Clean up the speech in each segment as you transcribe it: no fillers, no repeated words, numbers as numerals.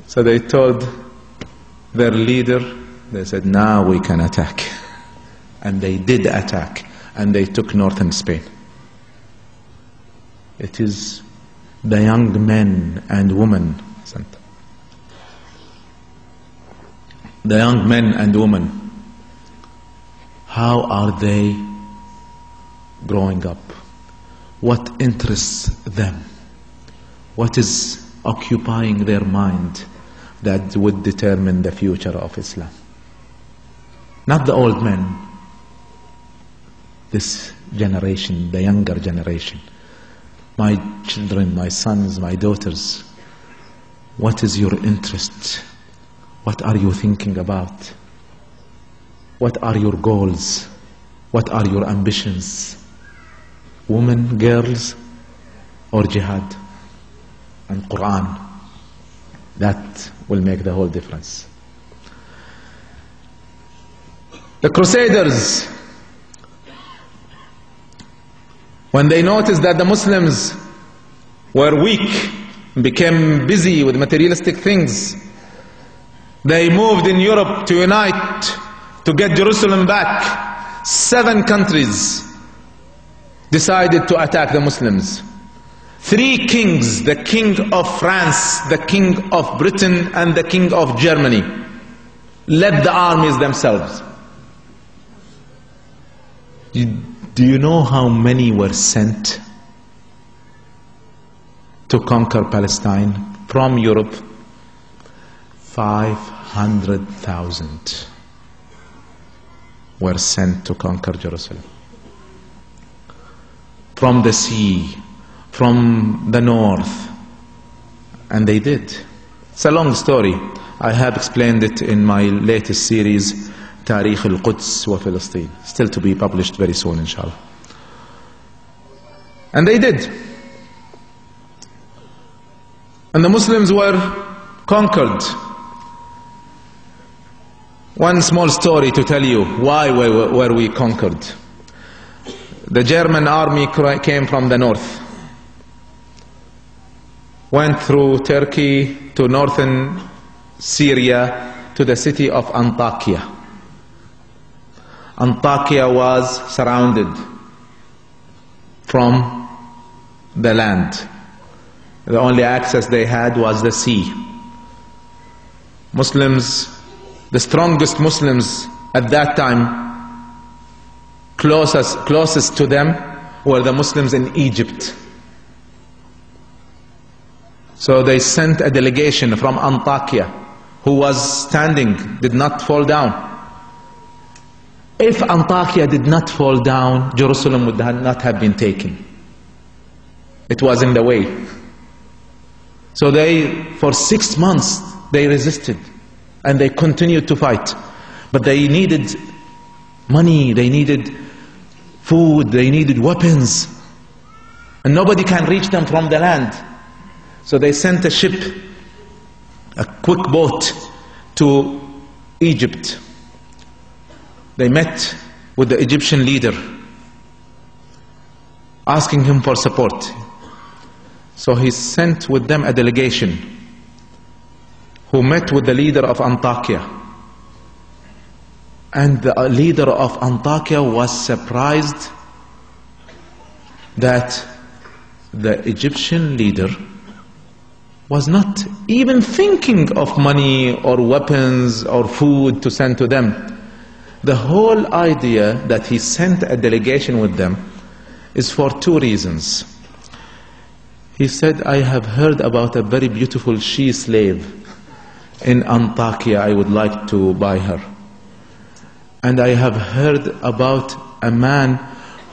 So they told their leader, they said, now we can attack. And they did attack, and they took northern Spain. It is the young men and women, the young men and women, how are they growing up? What interests them? What is occupying their mind that would determine the future of Islam? Not the old men, this generation, the younger generation. My children, my sons, my daughters, what is your interest? What are you thinking about? What are your goals? What are your ambitions? Women, girls, or jihad and Quran? That will make the whole difference. The Crusaders, when they noticed that the Muslims were weak, became busy with materialistic things, they moved in Europe to unite, to get Jerusalem back. 7 countries decided to attack the Muslims. 3 kings, the king of France, the king of Britain, and the king of Germany, led the armies themselves. Do you know how many were sent to conquer Palestine from Europe? 500,000 were sent to conquer Jerusalem. From the sea, from the north, and they did. It's a long story. I have explained it in my latest series, Tareq Al Suwaidan, still to be published very soon, inshallah. And they did. And the Muslims were conquered. One small story to tell you why were we conquered. The German army came from the north, went through Turkey to northern Syria to the city of Antakya. Antakya was surrounded from the land. The only access they had was the sea. Muslims, the strongest Muslims at that time, closest to them were the Muslims in Egypt. So they sent a delegation from Antakya, who was standing, did not fall down. If Antakya did not fall down, Jerusalem would not have been taken. It was in the way. So for 6 months, they resisted. And they continued to fight. But they needed money, they needed food, they needed weapons. And nobody can reach them from the land. So they sent a ship, a quick boat, to Egypt. They met with the Egyptian leader, asking him for support. So he sent with them a delegation who met with the leader of Antakya. And the leader of Antakya was surprised that the Egyptian leader was not even thinking of money or weapons or food to send to them. The whole idea that he sent a delegation with them is for 2 reasons. He said, I have heard about a very beautiful she-slave in Antakya. I would like to buy her. And I have heard about a man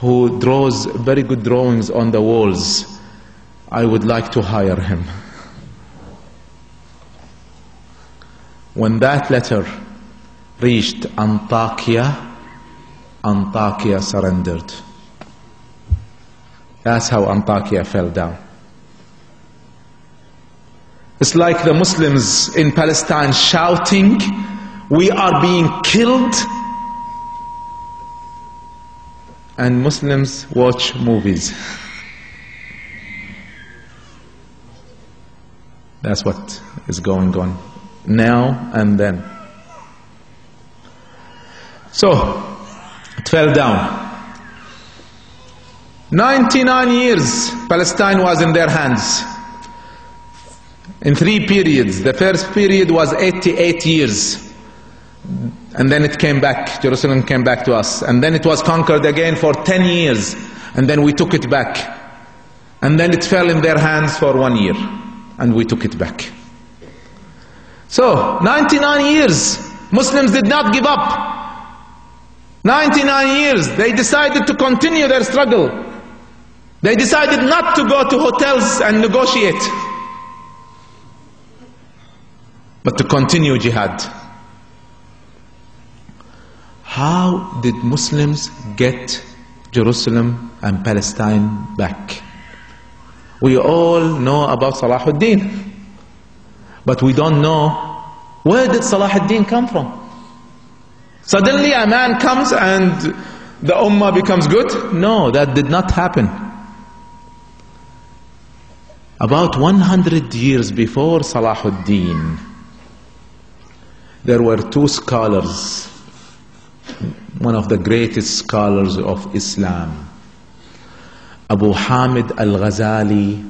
who draws very good drawings on the walls. I would like to hire him. When that letter reached Antakya, Antakya surrendered. That's how Antakya fell down. It's like the Muslims in Palestine shouting, we are being killed, and Muslims watch movies. That's what is going on now and then. So, it fell down. 99 years Palestine was in their hands. In 3 periods. The first period was 88 years. And then it came back. Jerusalem came back to us. And then it was conquered again for 10 years. And then we took it back. And then it fell in their hands for 1 year. And we took it back. So, 99 years. Muslims did not give up. 99 years. They decided to continue their struggle. They decided not to go to hotels and negotiate, but to continue jihad. How did Muslims get Jerusalem and Palestine back? We all know about Salahuddin, but we don't know where did Salahuddin come from. Suddenly a man comes and the ummah becomes good? No, that did not happen. About 100 years before Salahuddin, there were 2 scholars, one of the greatest scholars of Islam, Abu Hamid al-Ghazali,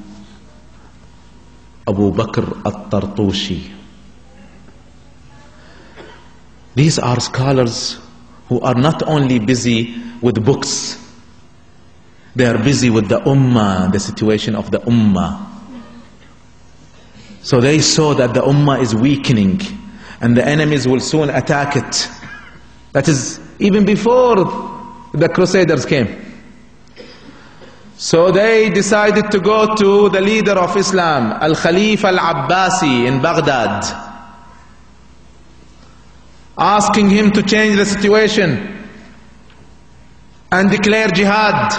Abu Bakr al-Tartushi. These are scholars who are not only busy with books, they are busy with the ummah, the situation of the ummah. So they saw that the ummah is weakening and the enemies will soon attack it. That is even before the Crusaders came. So they decided to go to the leader of Islam, Al-Khalifa Al-Abbasi in Baghdad, asking him to change the situation and declare jihad.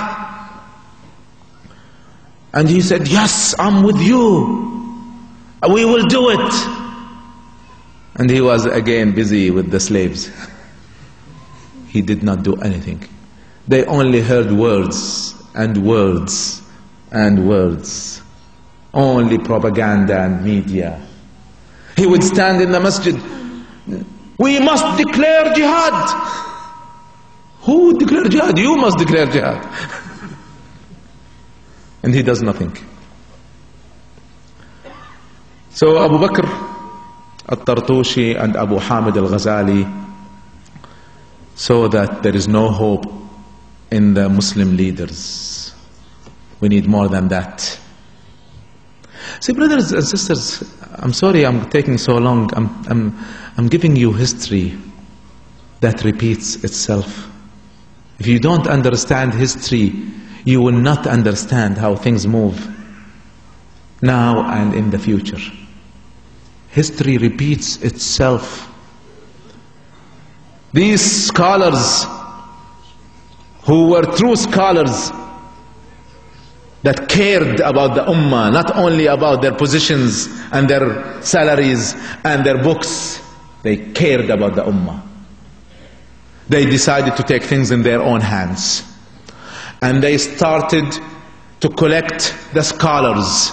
And he said, yes, I'm with you. We will do it. And he was again busy with the slaves. He did not do anything. They only heard words and words and words. Only propaganda and media. He would stand in the masjid. We must declare jihad. Who declared jihad? You must declare jihad. And he does nothing. So Abu Bakr al-Tartushi and Abu Hamid al-Ghazali saw that there is no hope in the Muslim leaders. We need more than that. See, brothers and sisters, I'm sorry I'm taking so long. I'm giving you history that repeats itself. If you don't understand history, you will not understand how things move now and in the future. History repeats itself. These scholars who were true scholars that cared about the ummah, not only about their positions and their salaries and their books, they cared about the ummah. They decided to take things in their own hands. And they started to collect the scholars.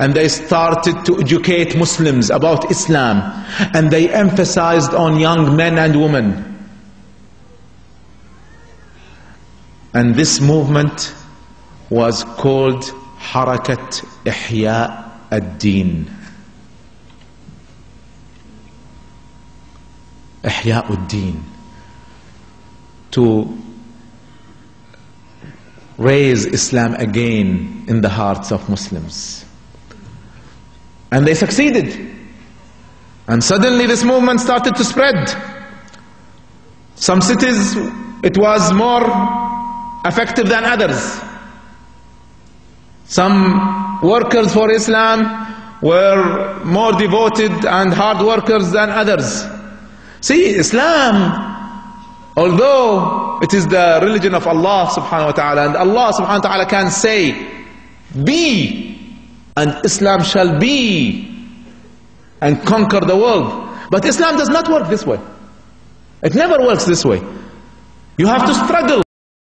And they started to educate Muslims about Islam. And they emphasized on young men and women. And this movement was called Harakat Ihya ad-Din. Ihya ad-Din. To raise Islam again in the hearts of Muslims. And they succeeded. And suddenly this movement started to spread. Some cities it was more effective than others. Some workers for Islam were more devoted and hard workers than others. See, Islam, although it is the religion of Allah subhanahu wa ta'ala, and Allah subhanahu wa ta'ala can say, be, and Islam shall be, and conquer the world. But Islam does not work this way. It never works this way. You have to struggle.